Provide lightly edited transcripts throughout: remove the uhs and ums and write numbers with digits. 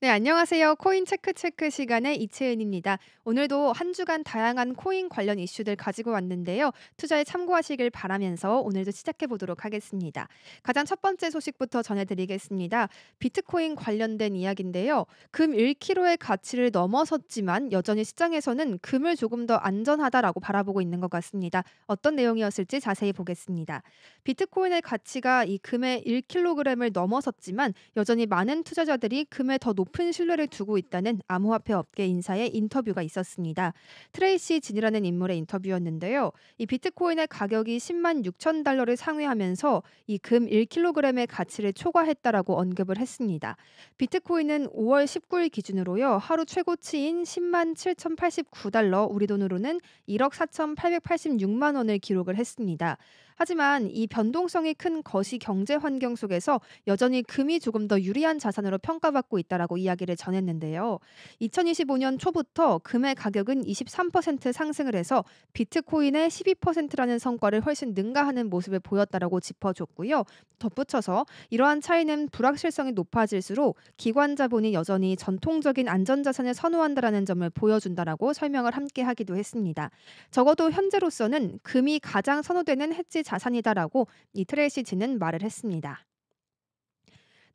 네, 안녕하세요. 코인 체크 시간의 이채은입니다. 오늘도 한 주간 다양한 코인 관련 이슈들 가지고 왔는데요. 투자에 참고하시길 바라면서 오늘도 시작해 보도록 하겠습니다. 가장 첫 번째 소식부터 전해드리겠습니다. 비트코인 관련된 이야기인데요. 금 1kg의 가치를 넘어섰지만 여전히 시장에서는 금을 조금 더 안전하다라고 바라보고 있는 것 같습니다. 어떤 내용이었을지 자세히 보겠습니다. 비트코인의 가치가 이 금의 1kg을 넘어섰지만 여전히 많은 투자자들이 금에 더 높은 신뢰를 두고 있다는 암호화폐 업계 인사의 인터뷰가 있었습니다. 트레이시 진이라는 인물의 인터뷰였는데요. 이 비트코인의 가격이 10만 6천 달러를 상회하면서 이 금 1kg의 가치를 초과했다라고 언급을 했습니다. 비트코인은 5월 19일 기준으로요. 하루 최고치인 10만 7,089달러, 우리 돈으로는 1억 4,886만 원을 기록을 했습니다. 하지만 이 변동성이 큰 거시 경제 환경 속에서 여전히 금이 조금 더 유리한 자산으로 평가받고 있다라고 이야기를 전했는데요. 2025년 초부터 금의 가격은 23% 상승을 해서 비트코인의 12%라는 성과를 훨씬 능가하는 모습을 보였다라고 짚어줬고요. 덧붙여서 이러한 차이는 불확실성이 높아질수록 기관 자본이 여전히 전통적인 안전자산을 선호한다라는 점을 보여준다라고 설명을 함께 하기도 했습니다. 적어도 현재로서는 금이 가장 선호되는 해지 자산이다라고 이 트레이시지는 말을 했습니다.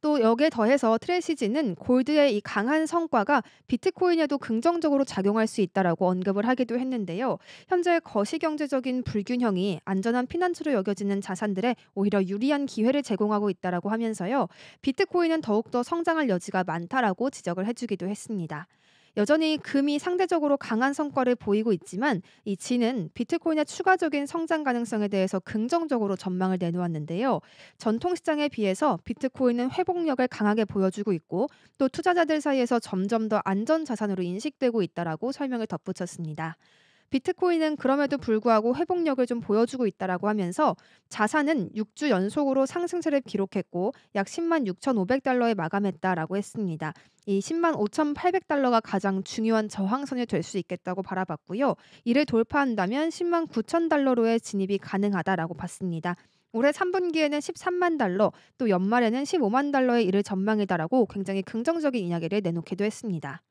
또 여기에 더해서 트레시지는 골드의 이 강한 성과가 비트코인에도 긍정적으로 작용할 수 있다라고 언급을 하기도 했는데요. 현재 거시경제적인 불균형이 안전한 피난처로 여겨지는 자산들에 오히려 유리한 기회를 제공하고 있다라고 하면서요. 비트코인은 더욱더 성장할 여지가 많다라고 지적을 해주기도 했습니다. 여전히 금이 상대적으로 강한 성과를 보이고 있지만 이 지는 비트코인의 추가적인 성장 가능성에 대해서 긍정적으로 전망을 내놓았는데요. 전통 시장에 비해서 비트코인은 회복력을 강하게 보여주고 있고 또 투자자들 사이에서 점점 더 안전 자산으로 인식되고 있다라고 설명을 덧붙였습니다. 비트코인은 그럼에도 불구하고 회복력을 좀 보여주고 있다라고 하면서 자산은 6주 연속으로 상승세를 기록했고 약 10만 6,500달러에 마감했다라고 했습니다. 이 10만 5,800달러가 가장 중요한 저항선이 될 수 있겠다고 바라봤고요. 이를 돌파한다면 10만 9천 달러로의 진입이 가능하다라고 봤습니다. 올해 3분기에는 13만 달러, 또 연말에는 15만 달러에 이를 전망이다라고 굉장히 긍정적인 이야기를 내놓기도 했습니다.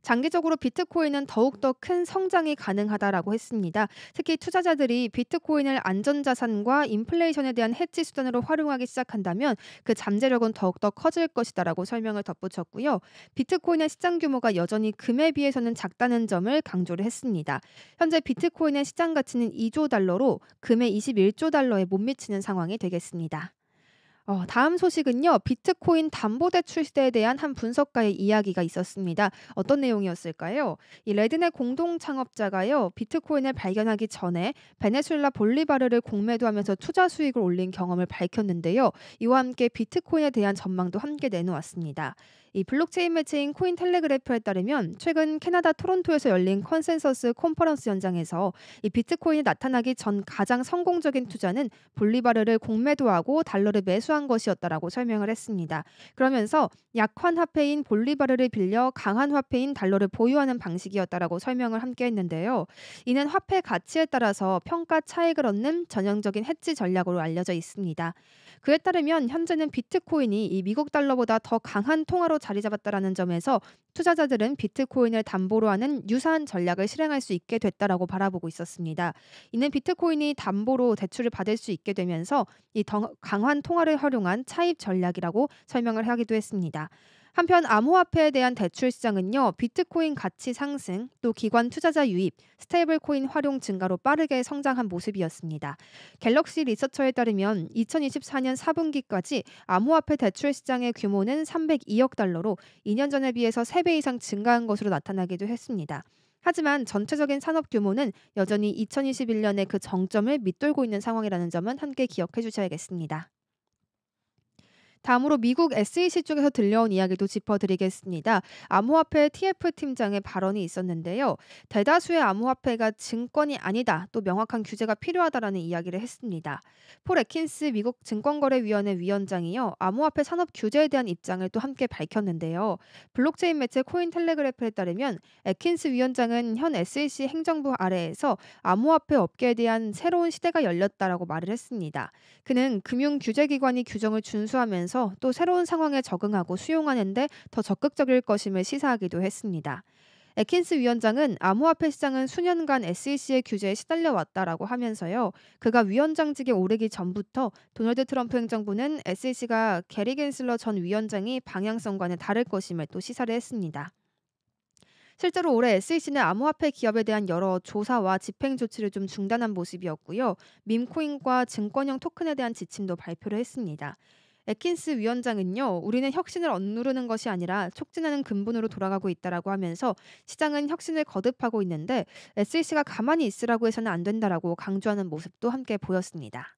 장기적으로 비트코인은 더욱더 큰 성장이 가능하다라고 했습니다. 특히 투자자들이 비트코인을 안전자산과 인플레이션에 대한 해지 수단으로 활용하기 시작한다면 그 잠재력은 더욱더 커질 것이다라고 설명을 덧붙였고요. 비트코인의 시장 규모가 여전히 금에 비해서는 작다는 점을 강조를 했습니다. 현재 비트코인의 시장 가치는 2조 달러로 금의 21조 달러에 못 미치는 상황이 되겠습니다. 다음 소식은요. 비트코인 담보대출 시대에 대한 한 분석가의 이야기가 있었습니다. 어떤 내용이었을까요? 이 레드넷 공동 창업자가요. 비트코인을 발견하기 전에 베네수엘라 볼리바르를 공매도하면서 투자 수익을 올린 경험을 밝혔는데요. 이와 함께 비트코인에 대한 전망도 함께 내놓았습니다. 이 블록체인 매체인 코인텔레그래프에 따르면 최근 캐나다 토론토에서 열린 컨센서스 컨퍼런스 현장에서 이 비트코인이 나타나기 전 가장 성공적인 투자는 볼리바르를 공매도하고 달러를 매수한 것이었다라고 설명을 했습니다. 그러면서 약환 화폐인 볼리바르를 빌려 강한 화폐인 달러를 보유하는 방식이었다라고 설명을 함께 했는데요. 이는 화폐 가치에 따라서 평가 차익을 얻는 전형적인 해지 전략으로 알려져 있습니다. 그에 따르면 현재는 비트코인이 이 미국 달러보다 더 강한 통화로 자리 잡았다라는 점에서 투자자들은 비트코인을 담보로 하는 유사한 전략을 실행할 수 있게 됐다라고 바라보고 있었습니다. 이는 비트코인이 담보로 대출을 받을 수 있게 되면서 이 더 강한 통화를 활용한 차입 전략이라고 설명을 하기도 했습니다. 한편 암호화폐에 대한 대출 시장은요. 비트코인 가치 상승, 또 기관 투자자 유입, 스테이블 코인 활용 증가로 빠르게 성장한 모습이었습니다. 갤럭시 리서처에 따르면 2024년 4분기까지 암호화폐 대출 시장의 규모는 302억 달러로 2년 전에 비해서 3배 이상 증가한 것으로 나타나기도 했습니다. 하지만 전체적인 산업 규모는 여전히 2021년의 그 정점을 밑돌고 있는 상황이라는 점은 함께 기억해 주셔야겠습니다. 다음으로 미국 SEC 쪽에서 들려온 이야기도 짚어드리겠습니다. 암호화폐 TF 팀장의 발언이 있었는데요. 대다수의 암호화폐가 증권이 아니다, 또 명확한 규제가 필요하다라는 이야기를 했습니다. 폴 애킨스 미국 증권거래위원회 위원장이요. 암호화폐 산업 규제에 대한 입장을 또 함께 밝혔는데요. 블록체인 매체 코인텔레그래프에 따르면 애킨스 위원장은 현 SEC 행정부 아래에서 암호화폐 업계에 대한 새로운 시대가 열렸다라고 말을 했습니다. 그는 금융 규제기관이 규정을 준수하면서 늘리면서 또 새로운 상황에 적응하고 수용하는 데 더 적극적일 것임을 시사하기도 했습니다. 에킨스 위원장은 암호화폐 시장은 수년간 SEC의 규제에 시달려 왔다라고 하면서요. 그가 위원장직에 오르기 전부터 도널드 트럼프 행정부는 SEC가 게리 겐슬러 전 위원장이 방향성과는 다를 것임을 또 시사를 했습니다. 실제로 올해 SEC는 암호화폐 기업에 대한 여러 조사와 집행 조치를 좀 중단한 모습이었고요. 밈코인과 증권형 토큰에 대한 지침도 발표를 했습니다. 에킨스 위원장은요, 우리는 혁신을 억누르는 것이 아니라 촉진하는 근본으로 돌아가고 있다라고 하면서 시장은 혁신을 거듭하고 있는데 SEC가 가만히 있으라고 해서는 안 된다라고 강조하는 모습도 함께 보였습니다.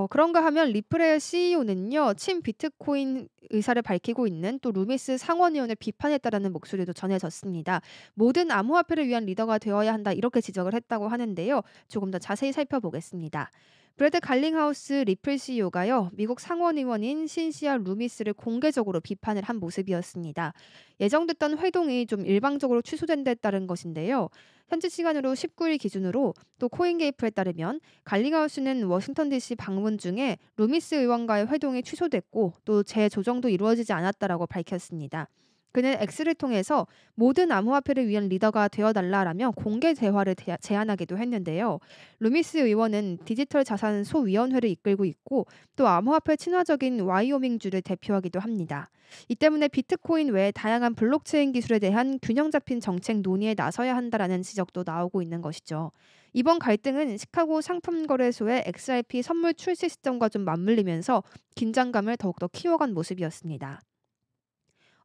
그런가 하면 리플의 CEO는요. 친 비트코인 의사를 밝히고 있는 또 루미스 상원의원을 비판했다라는 목소리도 전해졌습니다. "모든 암호화폐를 위한 리더가 되어야 한다." 이렇게 지적을 했다고 하는데요. 조금 더 자세히 살펴보겠습니다. 브래드 갈링하우스 리플 CEO가요. 미국 상원의원인 신시아 루미스를 공개적으로 비판을 한 모습이었습니다. 예정됐던 회동이 좀 일방적으로 취소된 데 따른 것인데요. 현지 시간으로 19일 기준으로 또 코인게이프에 따르면 갈링하우스는 워싱턴 DC 방문 중에 루미스 의원과의 회동이 취소됐고 또 재조정도 이루어지지 않았다라고 밝혔습니다. 그는 X를 통해서 모든 암호화폐를 위한 리더가 되어달라라며 공개 대화를 제안하기도 했는데요. 루미스 의원은 디지털 자산 소위원회를 이끌고 있고 또 암호화폐 친화적인 와이오밍주를 대표하기도 합니다. 이 때문에 비트코인 외에 다양한 블록체인 기술에 대한 균형 잡힌 정책 논의에 나서야 한다라는 지적도 나오고 있는 것이죠. 이번 갈등은 시카고 상품거래소의 XRP 선물 출시 시점과 좀 맞물리면서 긴장감을 더욱더 키워간 모습이었습니다.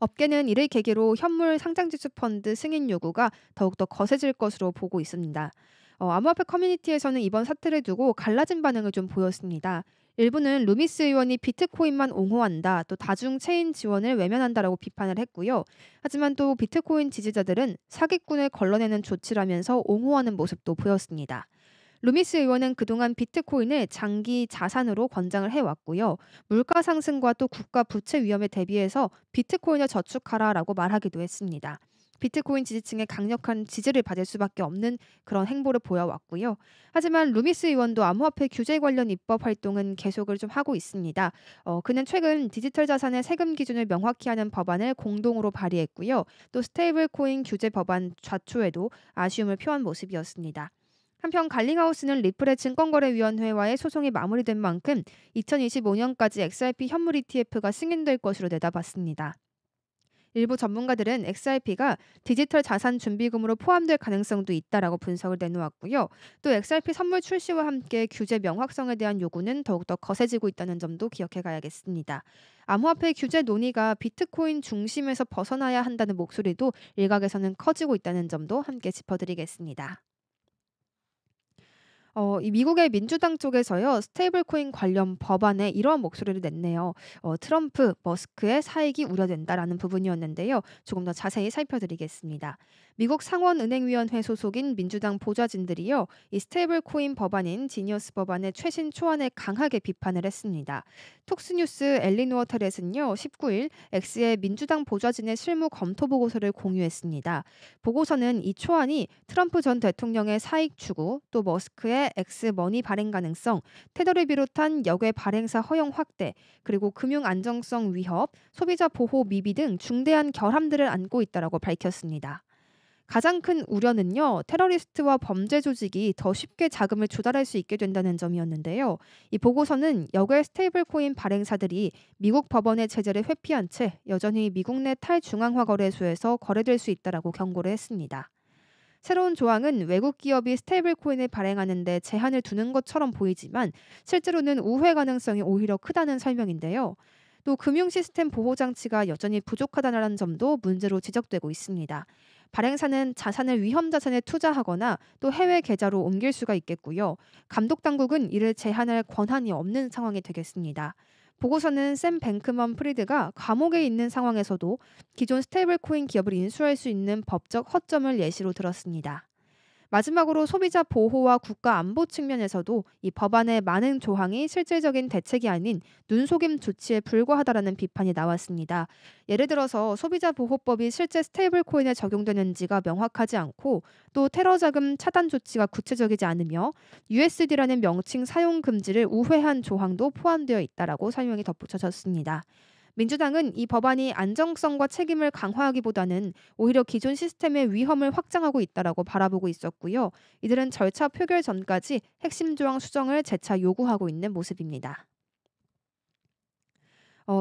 업계는 이를 계기로 현물 상장지수 펀드 승인 요구가 더욱더 거세질 것으로 보고 있습니다. 암호화폐 커뮤니티에서는 이번 사태를 두고 갈라진 반응을 좀 보였습니다. 일부는 루미스 의원이 비트코인만 옹호한다, 또 다중 체인 지원을 외면한다라고 비판을 했고요. 하지만 또 비트코인 지지자들은 사기꾼을 걸러내는 조치라면서 옹호하는 모습도 보였습니다. 루미스 의원은 그동안 비트코인을 장기 자산으로 권장을 해왔고요. 물가 상승과 또 국가 부채 위험에 대비해서 비트코인을 저축하라라고 말하기도 했습니다. 비트코인 지지층의 강력한 지지를 받을 수밖에 없는 그런 행보를 보여왔고요. 하지만 루미스 의원도 암호화폐 규제 관련 입법 활동은 계속을 좀 하고 있습니다. 그는 최근 디지털 자산의 세금 기준을 명확히 하는 법안을 공동으로 발의했고요. 또 스테이블 코인 규제 법안 좌초에도 아쉬움을 표한 모습이었습니다. 한편 갈링하우스는 리플의 증권거래위원회와의 소송이 마무리된 만큼 2025년까지 XRP 현물 ETF가 승인될 것으로 내다봤습니다. 일부 전문가들은 XRP가 디지털 자산 준비금으로 포함될 가능성도 있다라고 분석을 내놓았고요. 또 XRP 선물 출시와 함께 규제 명확성에 대한 요구는 더욱더 거세지고 있다는 점도 기억해 가야겠습니다. 암호화폐 규제 논의가 비트코인 중심에서 벗어나야 한다는 목소리도 일각에서는 커지고 있다는 점도 함께 짚어드리겠습니다. 이 미국의 민주당 쪽에서요. 스테이블 코인 관련 법안에 이러한 목소리를 냈네요. 트럼프, 머스크의 사익이 우려된다라는 부분이었는데요. 조금 더 자세히 살펴드리겠습니다. 미국 상원은행위원회 소속인 민주당 보좌진들이요. 이 스테이블 코인 법안인 지니어스 법안의 최신 초안을 강하게 비판을 했습니다. 톡스뉴스 엘리노어 테렛은요. 19일 X의 민주당 보좌진의 실무 검토 보고서를 공유했습니다. 보고서는 이 초안이 트럼프 전 대통령의 사익 추구, 또 머스크의 엑스머니 발행 가능성, 테더를 비롯한 역외 발행사 허용 확대, 그리고 금융 안정성 위협, 소비자 보호 미비 등 중대한 결함들을 안고 있다라고 밝혔습니다. 가장 큰 우려는요, 테러리스트와 범죄 조직이 더 쉽게 자금을 조달할 수 있게 된다는 점이었는데요. 이 보고서는 역외 스테이블 코인 발행사들이 미국 법원의 제재를 회피한 채 여전히 미국 내 탈중앙화 거래소에서 거래될 수 있다라고 경고를 했습니다. 새로운 조항은 외국 기업이 스테이블 코인을 발행하는 데 제한을 두는 것처럼 보이지만 실제로는 우회 가능성이 오히려 크다는 설명인데요. 또 금융 시스템 보호 장치가 여전히 부족하다는 점도 문제로 지적되고 있습니다. 발행사는 자산을 위험 자산에 투자하거나 또 해외 계좌로 옮길 수가 있겠고요. 감독 당국은 이를 제한할 권한이 없는 상황이 되겠습니다. 보고서는 샘 뱅크먼 프리드가 감옥에 있는 상황에서도 기존 스테이블 코인 기업을 인수할 수 있는 법적 허점을 예시로 들었습니다. 마지막으로 소비자 보호와 국가 안보 측면에서도 이 법안의 많은 조항이 실질적인 대책이 아닌 눈속임 조치에 불과하다라는 비판이 나왔습니다. 예를 들어서 소비자 보호법이 실제 스테이블 코인에 적용되는지가 명확하지 않고 또 테러 자금 차단 조치가 구체적이지 않으며 USD라는 명칭 사용 금지를 우회한 조항도 포함되어 있다라고 설명이 덧붙여졌습니다. 민주당은 이 법안이 안정성과 책임을 강화하기보다는 오히려 기존 시스템의 위험을 확장하고 있다라고 바라보고 있었고요. 이들은 절차 표결 전까지 핵심 조항 수정을 재차 요구하고 있는 모습입니다.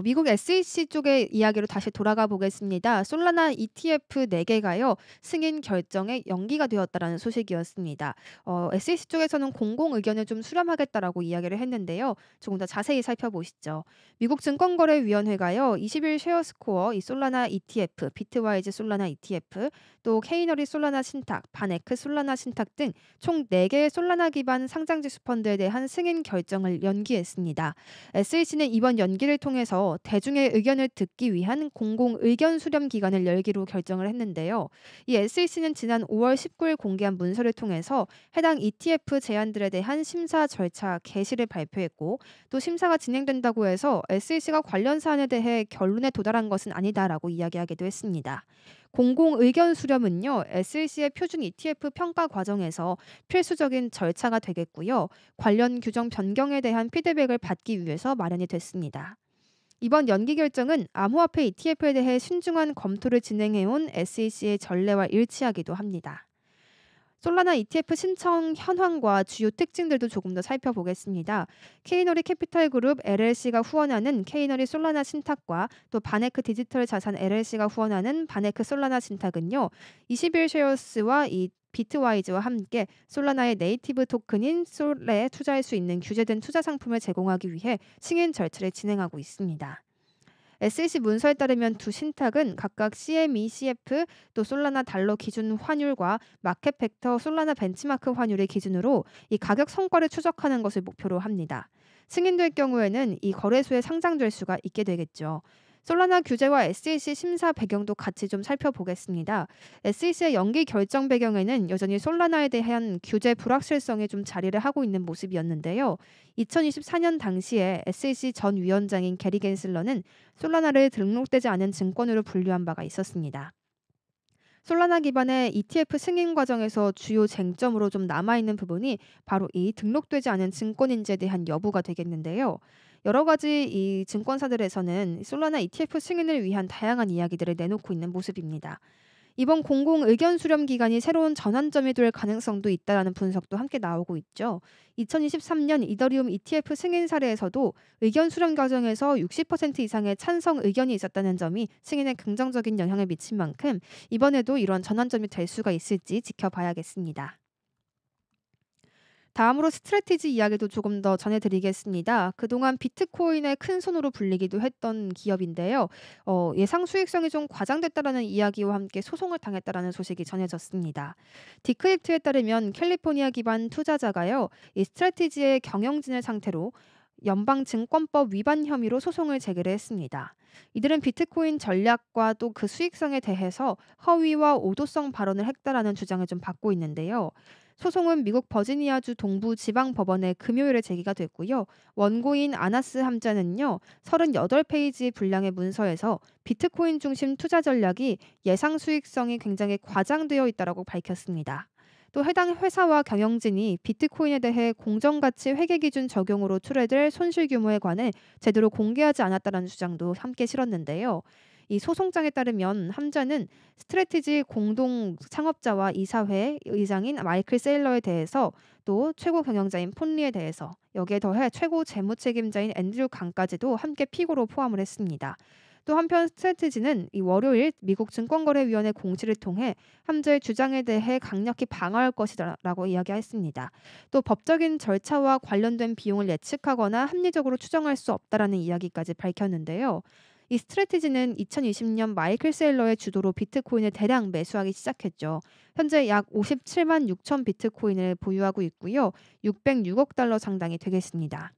미국 SEC 쪽의 이야기로 다시 돌아가 보겠습니다. 솔라나 ETF 4개가요. 승인 결정에 연기가 되었다라는 소식이었습니다. SEC 쪽에서는 공공 의견을 좀 수렴하겠다라고 이야기를 했는데요. 조금 더 자세히 살펴보시죠. 미국 증권거래위원회가요. 20일 쉐어스코어 이 솔라나 ETF, 비트와이즈 솔라나 ETF, 또 케이너리 솔라나 신탁, 바네크 솔라나 신탁 등 총 4개의 솔라나 기반 상장지수 펀드에 대한 승인 결정을 연기했습니다. SEC는 이번 연기를 통해서 대중의 의견을 듣기 위한 공공 의견 수렴 기간을 열기로 결정을 했는데요. 이 SEC는 지난 5월 19일 공개한 문서를 통해서 해당 ETF 제안들에 대한 심사 절차 개시를 발표했고 또 심사가 진행된다고 해서 SEC가 관련 사안에 대해 결론에 도달한 것은 아니다라고 이야기하기도 했습니다. 공공 의견 수렴은요. SEC의 표준 ETF 평가 과정에서 필수적인 절차가 되겠고요. 관련 규정 변경에 대한 피드백을 받기 위해서 마련이 됐습니다. 이번 연기 결정은 암호화폐 ETF에 대해 신중한 검토를 진행해온 SEC의 전례와 일치하기도 합니다. 솔라나 ETF 신청 현황과 주요 특징들도 조금 더 살펴보겠습니다. 케이너리 캐피탈 그룹 LLC가 후원하는 케이너리 솔라나 신탁과 또 바네크 디지털 자산 LLC가 후원하는 바네크 솔라나 신탁은요. 21 쉐어스와 이 비트와이즈와 함께 솔라나의 네이티브 토큰인 솔에 투자할 수 있는 규제된 투자 상품을 제공하기 위해 승인 절차를 진행하고 있습니다. SEC 문서에 따르면 두 신탁은 각각 CME, CF 또 솔라나 달러 기준 환율과 마켓 벡터 솔라나 벤치마크 환율을 기준으로 이 가격 성과를 추적하는 것을 목표로 합니다. 승인될 경우에는 이 거래소에 상장될 수가 있게 되겠죠. 솔라나 규제와 SEC 심사 배경도 같이 좀 살펴보겠습니다. SEC의 연기 결정 배경에는 여전히 솔라나에 대한 규제 불확실성이 좀 자리를 하고 있는 모습이었는데요. 2024년 당시에 SEC 전 위원장인 게리 겐슬러는 솔라나를 등록되지 않은 증권으로 분류한 바가 있었습니다. 솔라나 기반의 ETF 승인 과정에서 주요 쟁점으로 좀 남아있는 부분이 바로 이 등록되지 않은 증권인지에 대한 여부가 되겠는데요. 여러 가지 이 증권사들에서는 솔라나 ETF 승인을 위한 다양한 이야기들을 내놓고 있는 모습입니다. 이번 공공 의견 수렴 기간이 새로운 전환점이 될 가능성도 있다라는 분석도 함께 나오고 있죠. 2023년 이더리움 ETF 승인 사례에서도 의견 수렴 과정에서 60% 이상의 찬성 의견이 있었다는 점이 승인에 긍정적인 영향을 미친 만큼 이번에도 이런 전환점이 될 수가 있을지 지켜봐야겠습니다. 다음으로 스트래티지 이야기도 조금 더 전해드리겠습니다. 그동안 비트코인의 큰 손으로 불리기도 했던 기업인데요. 예상 수익성이 좀 과장됐다라는 이야기와 함께 소송을 당했다라는 소식이 전해졌습니다. 디크립트에 따르면 캘리포니아 기반 투자자가요, 이 스트래티지의 경영진을 상태로 연방증권법 위반 혐의로 소송을 제기를 했습니다. 이들은 비트코인 전략과 또 그 수익성에 대해서 허위와 오도성 발언을 했다라는 주장을 좀 받고 있는데요. 소송은 미국 버지니아주 동부 지방 법원에 금요일에 제기가 됐고요. 원고인 아나스 함자는요. 38페이지 분량의 문서에서 비트코인 중심 투자 전략이 예상 수익성이 굉장히 과장되어 있다라고 밝혔습니다. 또 해당 회사와 경영진이 비트코인에 대해 공정가치 회계기준 적용으로 출해될 손실 규모에 관해 제대로 공개하지 않았다는 주장도 함께 실었는데요. 이 소송장에 따르면 함자는 스트래티지 공동 창업자와 이사회 의장인 마이클 세일러에 대해서 또 최고 경영자인 폰리에 대해서 여기에 더해 최고 재무 책임자인 앤드류 강까지도 함께 피고로 포함을 했습니다. 또 한편 스트래티지는 이 월요일 미국 증권거래위원회 공지를 통해 함자의 주장에 대해 강력히 방어할 것이라고 이야기했습니다. 또 법적인 절차와 관련된 비용을 예측하거나 합리적으로 추정할 수 없다라는 이야기까지 밝혔는데요. 이 스트래티지는 2020년 마이클 세일러의 주도로 비트코인을 대량 매수하기 시작했죠. 현재 약 57만 6천 비트코인을 보유하고 있고요. 606억 달러 상당이 되겠습니다.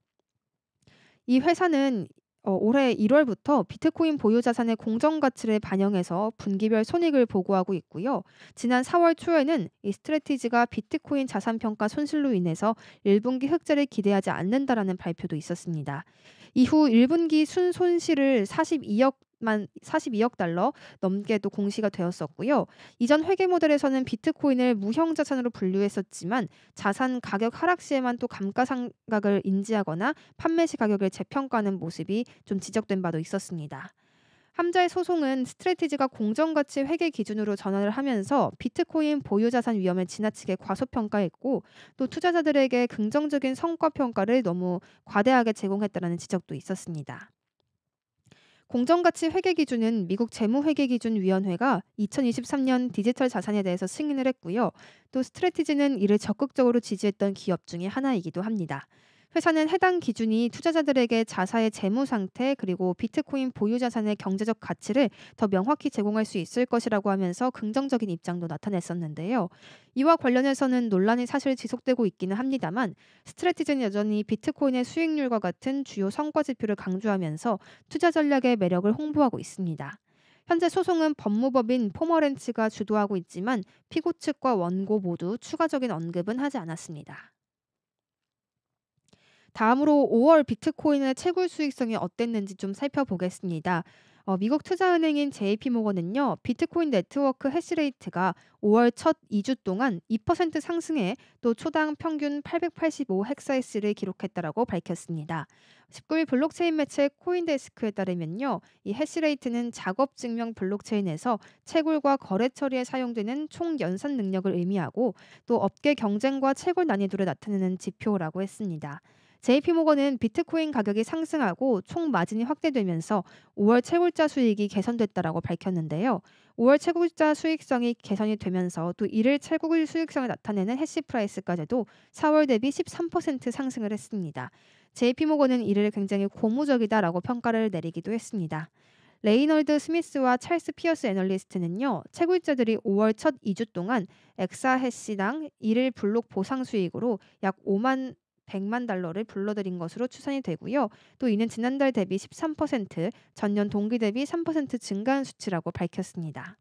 이 회사는 올해 1월부터 비트코인 보유 자산의 공정 가치를 반영해서 분기별 손익을 보고하고 있고요. 지난 4월 초에는 이 스트래티지가 비트코인 자산 평가 손실로 인해서 1분기 흑자를 기대하지 않는다라는 발표도 있었습니다. 이후 1분기 순손실을 42억 달러 넘게도 공시가 되었었고요. 이전 회계 모델에서는 비트코인을 무형 자산으로 분류했었지만 자산 가격 하락 시에만 또 감가상각을 인지하거나 판매 시 가격을 재평가하는 모습이 좀 지적된 바도 있었습니다. 함자의 소송은 스트래티지가 공정가치 회계 기준으로 전환을 하면서 비트코인 보유 자산 위험을 지나치게 과소평가했고, 또 투자자들에게 긍정적인 성과 평가를 너무 과대하게 제공했다는 지적도 있었습니다. 공정가치 회계 기준은 미국 재무회계기준위원회가 2023년 디지털 자산에 대해서 승인을 했고요. 또 스트래티지는 이를 적극적으로 지지했던 기업 중에 하나이기도 합니다. 회사는 해당 기준이 투자자들에게 자사의 재무 상태 그리고 비트코인 보유 자산의 경제적 가치를 더 명확히 제공할 수 있을 것이라고 하면서 긍정적인 입장도 나타냈었는데요. 이와 관련해서는 논란이 사실 지속되고 있기는 합니다만, 스트래티지는 여전히 비트코인의 수익률과 같은 주요 성과 지표를 강조하면서 투자 전략의 매력을 홍보하고 있습니다. 현재 소송은 법무법인 포머렌츠가 주도하고 있지만 피고 측과 원고 모두 추가적인 언급은 하지 않았습니다. 다음으로 5월 비트코인의 채굴 수익성이 어땠는지 좀 살펴보겠습니다. 미국 투자은행인 JP모건은요, 비트코인 네트워크 해시레이트가 5월 첫 2주 동안 2% 상승해 또 초당 평균 885 헥사이스를 기록했다라고 밝혔습니다. 19일 블록체인 매체 코인데스크에 따르면요, 이 해시레이트는 작업 증명 블록체인에서 채굴과 거래 처리에 사용되는 총 연산 능력을 의미하고, 또 업계 경쟁과 채굴 난이도를 나타내는 지표라고 했습니다. JP모건은 비트코인 가격이 상승하고 총 마진이 확대되면서 5월 채굴자 수익이 개선됐다라고 밝혔는데요. 5월 채굴자 수익성이 개선이 되면서 또 이를 채굴 수익성을 나타내는 해시 프라이스까지도 4월 대비 13% 상승을 했습니다. JP모건은 이를 굉장히 고무적이다라고 평가를 내리기도 했습니다. 레이널드 스미스와 찰스 피어스 애널리스트는요, 채굴자들이 5월 첫 2주 동안 엑사 해시당 1일 블록 보상 수익으로 약 5만 100만 달러를 불러들인 것으로 추산이 되고요. 또 이는 지난달 대비 13%, 전년 동기 대비 3% 증가한 수치라고 밝혔습니다.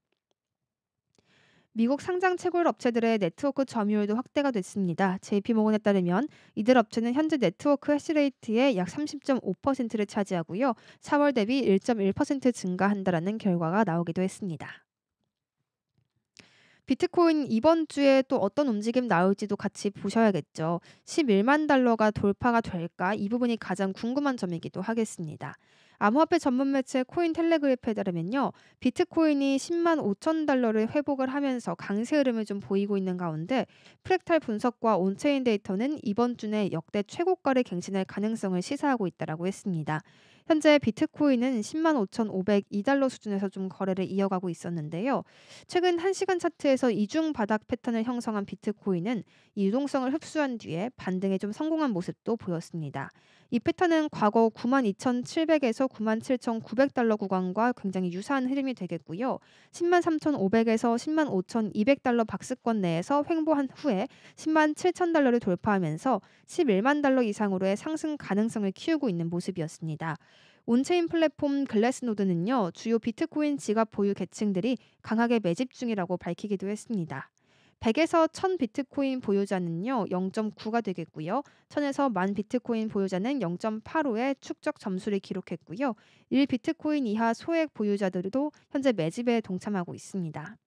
미국 상장 채굴 업체들의 네트워크 점유율도 확대가 됐습니다. JP모건에 따르면 이들 업체는 현재 네트워크 해시레이트의 약 30.5%를 차지하고요. 4월 대비 1.1% 증가한다라는 결과가 나오기도 했습니다. 비트코인 이번 주에 또 어떤 움직임 나올지도 같이 보셔야겠죠. 11만 달러가 돌파가 될까? 이 부분이 가장 궁금한 점이기도 하겠습니다. 암호화폐 전문 매체 코인텔레그래프에 따르면요, 비트코인이 10만 5천 달러를 회복을 하면서 강세 흐름을 좀 보이고 있는 가운데, 프랙탈 분석과 온체인 데이터는 이번 주 내 역대 최고가를 갱신할 가능성을 시사하고 있다라고 했습니다. 현재 비트코인은 10만 5,502달러 수준에서 좀 거래를 이어가고 있었는데요. 최근 1시간 차트에서 이중 바닥 패턴을 형성한 비트코인은 이 유동성을 흡수한 뒤에 반등에 좀 성공한 모습도 보였습니다. 이 패턴은 과거 92,700에서 97,900달러 구간과 굉장히 유사한 흐름이 되겠고요. 10만 3,500에서 10만 5,200달러 박스권 내에서 횡보한 후에 10만 7,000달러를 돌파하면서 11만 달러 이상으로의 상승 가능성을 키우고 있는 모습이었습니다. 온체인 플랫폼 글래스노드는요, 주요 비트코인 지갑 보유 계층들이 강하게 매집 중이라고 밝히기도 했습니다. 100에서 1000 비트코인 보유자는요 0.9가 되겠고요. 1000에서 10,000 비트코인 보유자는 0.85의 축적 점수를 기록했고요. 1 비트코인 이하 소액 보유자들도 현재 매집에 동참하고 있습니다.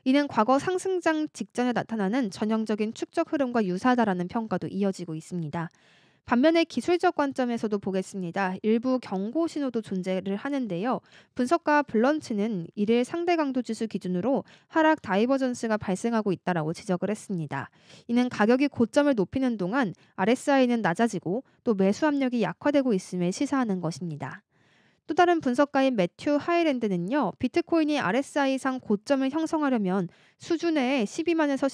이는 과거 상승장 직전에 나타나는 전형적인 축적 흐름과 유사하다라는 평가도 이어지고 있습니다. 반면에 기술적 관점에서도 보겠습니다. 일부 경고 신호도 존재를 하는데요. 분석가 블런츠는 이를 상대 강도 지수 기준으로 하락 다이버전스가 발생하고 있다라고 지적을 했습니다. 이는 가격이 고점을 높이는 동안 RSI는 낮아지고 또 매수 압력이 약화되고 있음을 시사하는 것입니다. 또 다른 분석가인 매튜 하이랜드는요, 비트코인이 RSI상 고점을 형성하려면 수준에 12만에서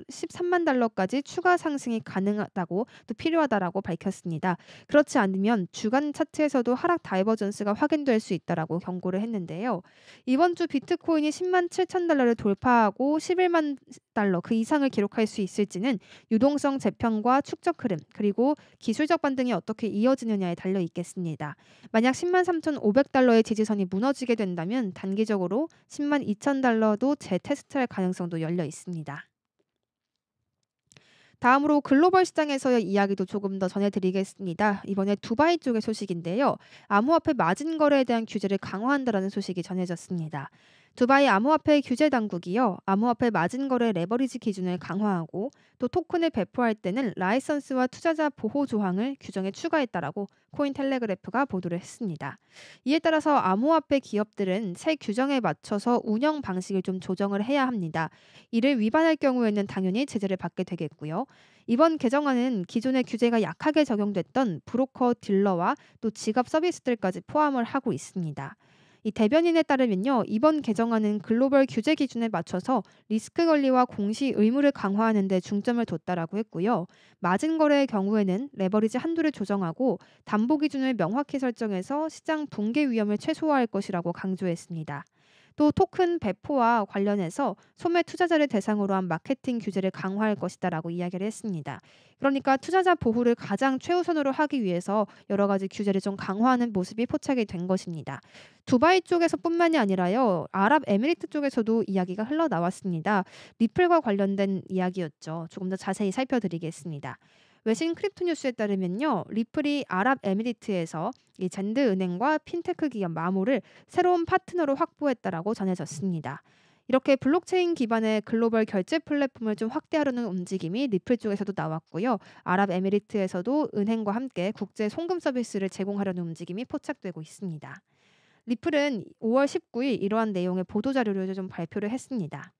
13만 달러까지 추가 상승이 가능하다고 또 필요하다라고 밝혔습니다. 그렇지 않으면 주간 차트에서도 하락 다이버전스가 확인될 수 있다라고 경고를 했는데요. 이번 주 비트코인이 10만 7천 달러를 돌파하고 11만 달러 그 이상을 기록할 수 있을지는 유동성 재편과 축적 흐름 그리고 기술적 반등이 어떻게 이어지느냐에 달려 있겠습니다. 만약 10만 3,500달러의 지지선이 무너지게 된다면 단기적으로 10만 2천 달러도 재테스트할 가능성도 열려 있습니다. 다음으로 글로벌 시장에서의 이야기도 조금 더 전해드리겠습니다. 이번에 두바이 쪽의 소식인데요. 암호화폐 마진 거래에 대한 규제를 강화한다라는 소식이 전해졌습니다. 두바이 암호화폐 규제 당국이요. 암호화폐 마진 거래 레버리지 기준을 강화하고 또 토큰을 배포할 때는 라이선스와 투자자 보호 조항을 규정에 추가했다라고 코인텔레그래프가 보도를 했습니다. 이에 따라서 암호화폐 기업들은 새 규정에 맞춰서 운영 방식을 좀 조정을 해야 합니다. 이를 위반할 경우에는 당연히 제재를 받게 되겠고요. 이번 개정안은 기존의 규제가 약하게 적용됐던 브로커 딜러와 또 지갑 서비스들까지 포함을 하고 있습니다. 이 대변인에 따르면요, 이번 개정안은 글로벌 규제 기준에 맞춰서 리스크 관리와 공시 의무를 강화하는 데 중점을 뒀다라고 했고요. 마진 거래의 경우에는 레버리지 한도를 조정하고 담보 기준을 명확히 설정해서 시장 붕괴 위험을 최소화할 것이라고 강조했습니다. 또 토큰 배포와 관련해서 소매 투자자를 대상으로 한 마케팅 규제를 강화할 것이다라고 이야기를 했습니다. 그러니까 투자자 보호를 가장 최우선으로 하기 위해서 여러 가지 규제를 좀 강화하는 모습이 포착이 된 것입니다. 두바이 쪽에서뿐만이 아니라요. 아랍에미리트 쪽에서도 이야기가 흘러나왔습니다. 리플과 관련된 이야기였죠. 조금 더 자세히 살펴드리겠습니다. 외신 크립토 뉴스에 따르면요. 리플이 아랍에미리트에서 이 젠드 은행과 핀테크 기업 마모를 새로운 파트너로 확보했다라고 전해졌습니다. 이렇게 블록체인 기반의 글로벌 결제 플랫폼을 좀 확대하려는 움직임이 리플 쪽에서도 나왔고요. 아랍에미리트에서도 은행과 함께 국제 송금 서비스를 제공하려는 움직임이 포착되고 있습니다. 리플은 5월 19일 이러한 내용의 보도자료를 좀 발표를 했습니다.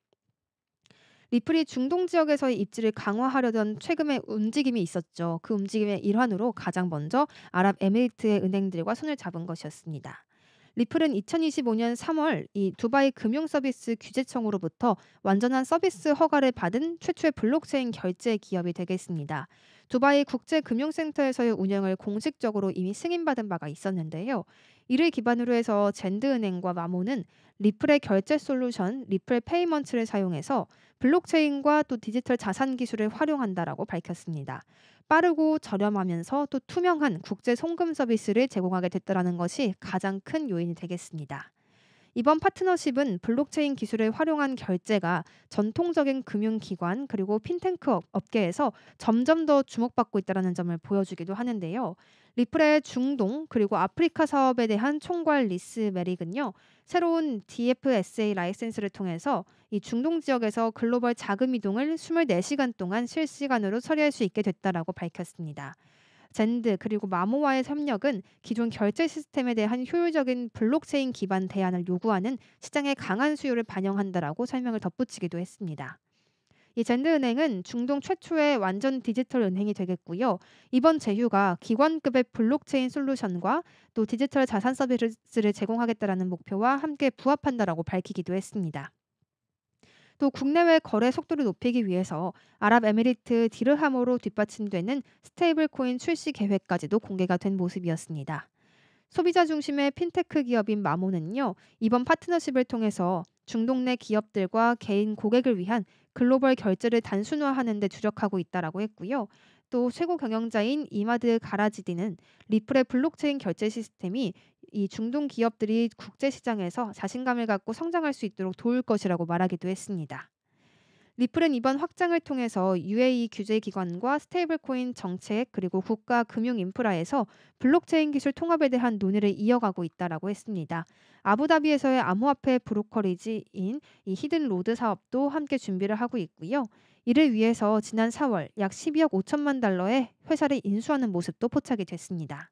리플이 중동 지역에서의 입지를 강화하려던 최근의 움직임이 있었죠. 그 움직임의 일환으로 가장 먼저 아랍에미리트의 은행들과 손을 잡은 것이었습니다. 리플은 2025년 3월 이 두바이 금융서비스 규제청으로부터 완전한 서비스 허가를 받은 최초의 블록체인 결제 기업이 되겠습니다. 두바이 국제금융센터에서의 운영을 공식적으로 이미 승인받은 바가 있었는데요. 이를 기반으로 해서 젠드은행과 마모는 리플의 결제 솔루션 리플 페이먼트를 사용해서 블록체인과 또 디지털 자산 기술을 활용한다라고 밝혔습니다. 빠르고 저렴하면서 또 투명한 국제 송금 서비스를 제공하게 됐다라는 것이 가장 큰 요인이 되겠습니다. 이번 파트너십은 블록체인 기술을 활용한 결제가 전통적인 금융기관 그리고 핀테크 업계에서 점점 더 주목받고 있다는 점을 보여주기도 하는데요. 리플의 중동 그리고 아프리카 사업에 대한 총괄 리스 메릭은요. 새로운 DFSA 라이센스를 통해서 이 중동 지역에서 글로벌 자금 이동을 24시간 동안 실시간으로 처리할 수 있게 됐다라고 밝혔습니다. 젠드 그리고 마모와의 협력은 기존 결제 시스템에 대한 효율적인 블록체인 기반 대안을 요구하는 시장의 강한 수요를 반영한다라고 설명을 덧붙이기도 했습니다. 이 젠드은행은 중동 최초의 완전 디지털 은행이 되겠고요. 이번 제휴가 기관급의 블록체인 솔루션과 또 디지털 자산 서비스를 제공하겠다라는 목표와 함께 부합한다라고 밝히기도 했습니다. 또 국내외 거래 속도를 높이기 위해서 아랍에미리트 디르함으로 뒷받침되는 스테이블 코인 출시 계획까지도 공개가 된 모습이었습니다. 소비자 중심의 핀테크 기업인 마모는요. 이번 파트너십을 통해서 중동 내 기업들과 개인 고객을 위한 글로벌 결제를 단순화하는 데 주력하고 있다라고 했고요. 또 최고 경영자인 이마드 가라지디는 리플의 블록체인 결제 시스템이 이 중동 기업들이 국제 시장에서 자신감을 갖고 성장할 수 있도록 도울 것이라고 말하기도 했습니다. 리플은 이번 확장을 통해서 UAE 규제 기관과 스테이블코인 정책 그리고 국가 금융 인프라에서 블록체인 기술 통합에 대한 논의를 이어가고 있다라고 했습니다. 아부다비에서의 암호화폐 브로커리지인 이 히든 로드 사업도 함께 준비를 하고 있고요. 이를 위해서 지난 4월 약 12억 5천만 달러의 회사를 인수하는 모습도 포착이 됐습니다.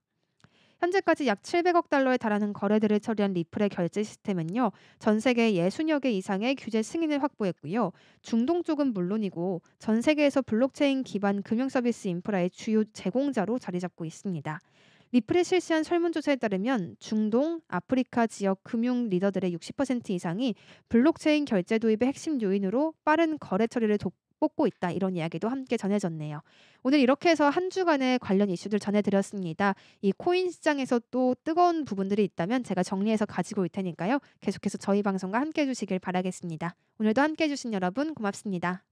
현재까지 약 700억 달러에 달하는 거래들을 처리한 리플의 결제 시스템은요. 전 세계 60여 개 이상의 규제 승인을 확보했고요. 중동 쪽은 물론이고 전 세계에서 블록체인 기반 금융 서비스 인프라의 주요 제공자로 자리 잡고 있습니다. 리플이 실시한 설문조사에 따르면 중동, 아프리카 지역 금융 리더들의 60% 이상이 블록체인 결제 도입의 핵심 요인으로 빠른 거래 처리를 돕고 있다. 이런 이야기도 함께 전해졌네요. 오늘 이렇게 해서 한 주간의 관련 이슈들 전해드렸습니다. 이 코인 시장에서 또 뜨거운 부분들이 있다면 제가 정리해서 가지고 올 테니까요. 계속해서 저희 방송과 함께 해주시길 바라겠습니다. 오늘도 함께 해주신 여러분 고맙습니다.